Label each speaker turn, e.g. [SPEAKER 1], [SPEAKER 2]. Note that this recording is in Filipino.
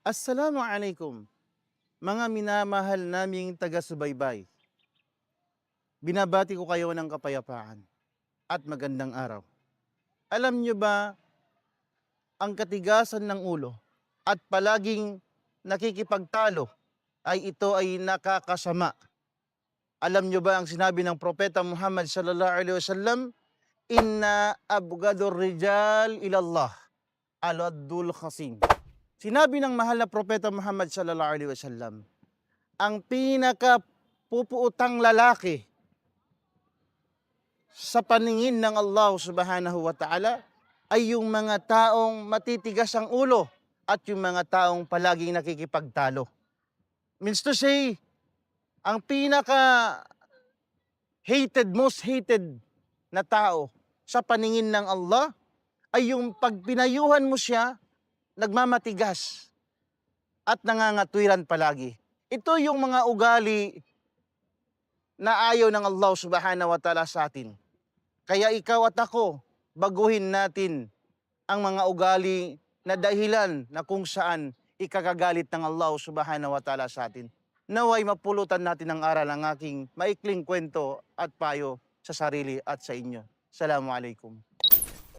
[SPEAKER 1] Assalamualaikum, mga minamahal naming taga-subaybay. Binabati ko kayo ng kapayapaan at magandang araw. Alam nyo ba ang katigasan ng ulo at palaging nakikipagtalo ito ay nakakasama? Alam nyo ba ang sinabi ng Propeta Muhammad sallallahu alaihi wasallam? Inna abgadur rijal ilallah aladul khasim. Sinabi ng mahal na Propeta Muhammad sallallahu alaihi wasallam, ang pinaka pupuutang lalaki sa paningin ng Allah subhanahu wa ta'ala ay yung mga taong matitigas ang ulo at yung mga taong palaging nakikipagtalo. Means to say, ang pinaka most hated na tao sa paningin ng Allah ay yung pag pinayuhan mo siya, nagmamatigas at nangangatwiran palagi. Ito yung mga ugali na ayaw ng Allah subhanahu wa ta'ala sa atin. Kaya ikaw at ako, baguhin natin ang mga ugali na dahilan na kung saan ikakagalit ng Allah subhanahu wa ta'ala sa atin. Naway mapulutan natin ang aral ng aking maikling kwento at payo sa sarili at sa inyo. Assalamualaikum.